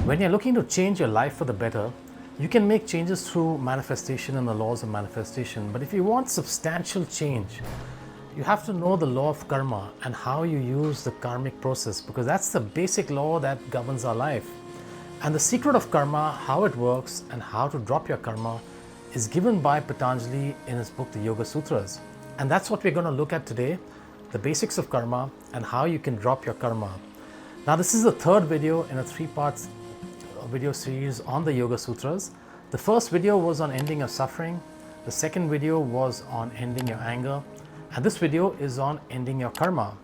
When you're looking to change your life for the better, you can make changes through manifestation and the laws of manifestation. But if you want substantial change, you have to know the law of karma and how you use the karmic process, because that's the basic law that governs our life. And the secret of karma, how it works and how to drop your karma, is given by Patanjali in his book, the Yoga Sutras. And that's what we're going to look at today, the basics of karma and how you can drop your karma. Now, this is the third video in a three-part video series on the Yoga Sutras. The first video was on ending your suffering. The second video was on ending your anger. And this video is on ending your karma.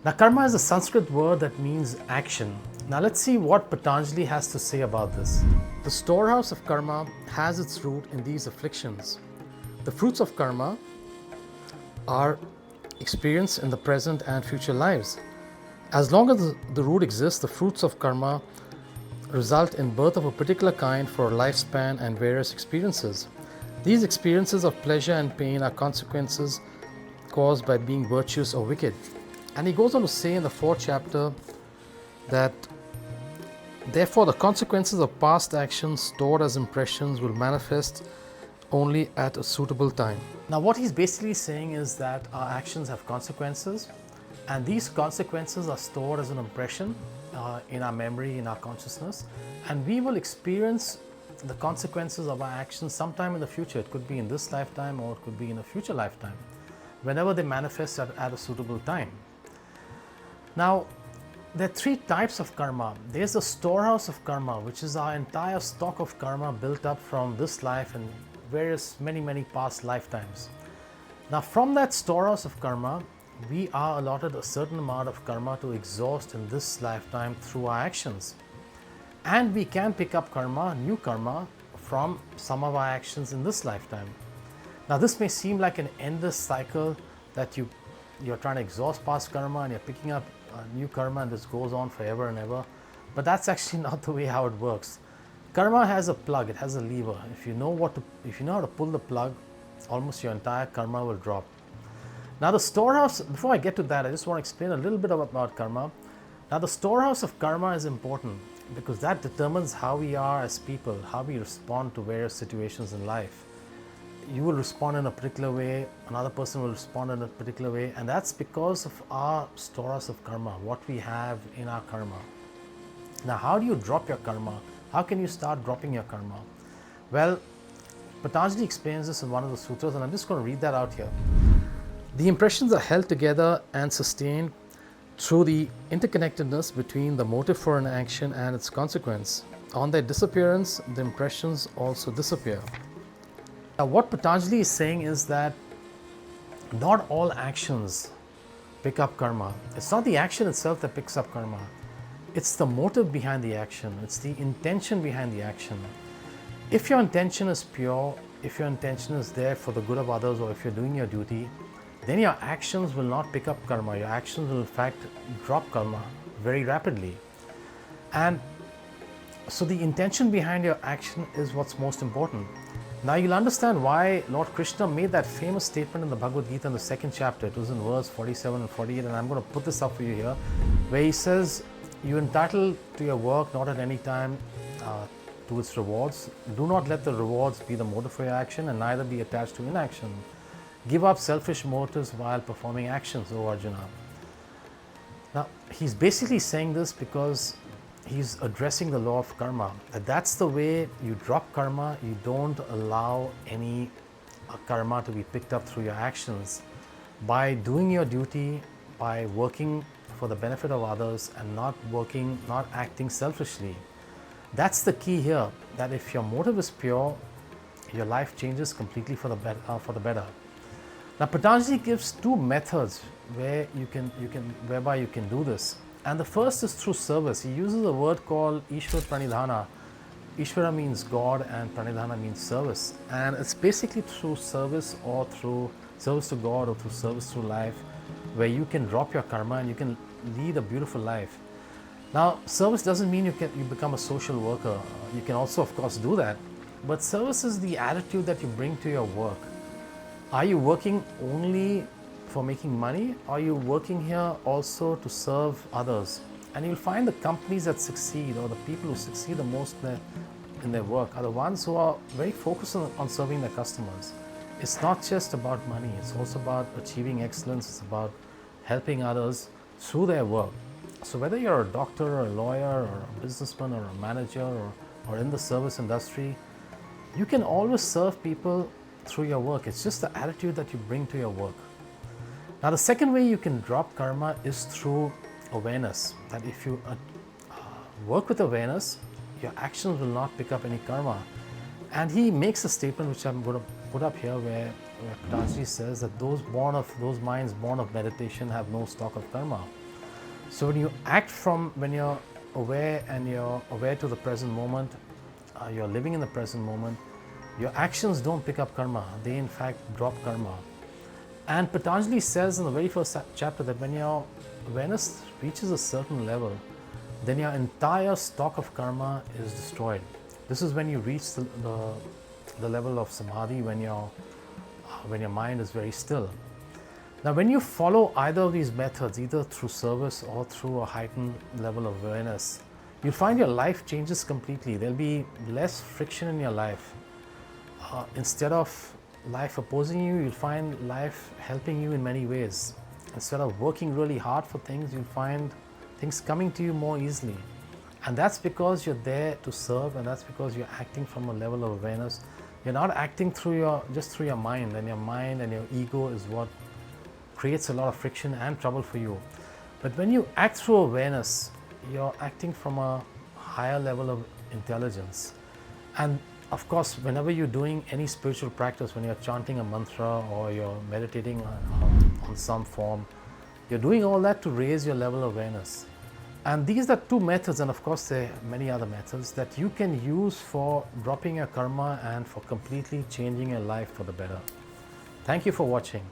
Now, karma is a Sanskrit word that means action. Now, let's see what Patanjali has to say about this. The storehouse of karma has its root in these afflictions. The fruits of karma are experienced in the present and future lives. As long as the root exists, the fruits of karma result in birth of a particular kind for a lifespan and various experiences. These experiences of pleasure and pain are consequences caused by being virtuous or wicked. And he goes on to say in the fourth chapter that therefore the consequences of past actions stored as impressions will manifest only at a suitable time. Now, what he's basically saying is that our actions have consequences, and these consequences are stored as an impression in our memory, in our consciousness, and we will experience the consequences of our actions sometime in the future. It could be in this lifetime or it could be in a future lifetime, whenever they manifest at a suitable time. Now, there are three types of karma. There's a storehouse of karma, which is our entire stock of karma built up from this life and many past lifetimes. Now, from that storehouse of karma, we are allotted a certain amount of karma to exhaust in this lifetime through our actions. And we can pick up karma, new karma, from some of our actions in this lifetime. Now, this may seem like an endless cycle that you're trying to exhaust past karma and you're picking up new karma, and this goes on forever and ever. But that's actually not the way how it works. Karma has a plug, it has a lever. If you know how to pull the plug, almost your entire karma will drop. Now, the storehouse, before I get to that, I just want to explain a little bit about karma. Now, the storehouse of karma is important because that determines how we are as people, how we respond to various situations in life. You will respond in a particular way, another person will respond in a particular way, and that's because of our storehouse of karma, what we have in our karma. Now, how do you drop your karma? How can you start dropping your karma? Well, Patanjali explains this in one of the sutras, and I'm just going to read that out here. The impressions are held together and sustained through the interconnectedness between the motive for an action and its consequence. On their disappearance, the impressions also disappear. Now, what Patanjali is saying is that not all actions pick up karma. It's not the action itself that picks up karma. It's the motive behind the action. It's the intention behind the action. If your intention is pure, if your intention is there for the good of others, or if you're doing your duty, then your actions will not pick up karma. Your actions will in fact drop karma very rapidly. And so the intention behind your action is what's most important. Now, you'll understand why Lord Krishna made that famous statement in the Bhagavad Gita in the second chapter. It was in verse 47 and 48, and I'm going to put this up for you here, where he says, "You're entitled to your work not at any time to its rewards. Do not let the rewards be the motive for your action, and neither be attached to inaction. Give up selfish motives while performing actions, O Arjuna." Now, he's basically saying this because he's addressing the law of karma. That's the way you drop karma. You don't allow any karma to be picked up through your actions. By doing your duty, by working for the benefit of others and not acting selfishly. That's the key here, that if your motive is pure, your life changes completely for the better. Now, Patanjali gives two methods whereby you can do this. And the first is through service. He uses a word called Ishwar Pranidhana. Ishvara means God and Pranidhana means service. And it's basically through service, or through service to God, or through service through life, where you can drop your karma and you can lead a beautiful life. Now, service doesn't mean you become a social worker. You can also, of course, do that. But service is the attitude that you bring to your work. Are you working only for making money? Are you working here also to serve others? And you'll find the companies that succeed, or the people who succeed the most in their work, are the ones who are very focused on serving their customers. It's not just about money, it's also about achieving excellence, it's about helping others through their work. So whether you're a doctor or a lawyer or a businessman or a manager or in the service industry, you can always serve people through your work. It's just the attitude that you bring to your work. Now, the second way you can drop karma is through awareness. That if you work with awareness, your actions will not pick up any karma. And he makes a statement which I'm going to put up here, where Patanjali says that those minds born of meditation have no stock of karma. So when you act when you're aware and you're aware to the present moment, you're living in the present moment, your actions don't pick up karma, they in fact drop karma. And Patanjali says in the very first chapter that when your awareness reaches a certain level, then your entire stock of karma is destroyed. This is when you reach the level of samadhi, when your mind is very still. Now, when you follow either of these methods, either through service or through a heightened level of awareness, you'll find your life changes completely. There'll be less friction in your life. Instead of life opposing you, you'll find life helping you in many ways. Instead of working really hard for things, you'll find things coming to you more easily. And that's because you're there to serve, and that's because you're acting from a level of awareness. You're not acting just through your mind, and your mind and your ego is what creates a lot of friction and trouble for you. But when you act through awareness, you're acting from a higher level of intelligence. And of course, whenever you're doing any spiritual practice, when you're chanting a mantra or you're meditating on some form, you're doing all that to raise your level of awareness. And these are two methods, and of course there are many other methods that you can use for dropping your karma and for completely changing your life for the better. Thank you for watching.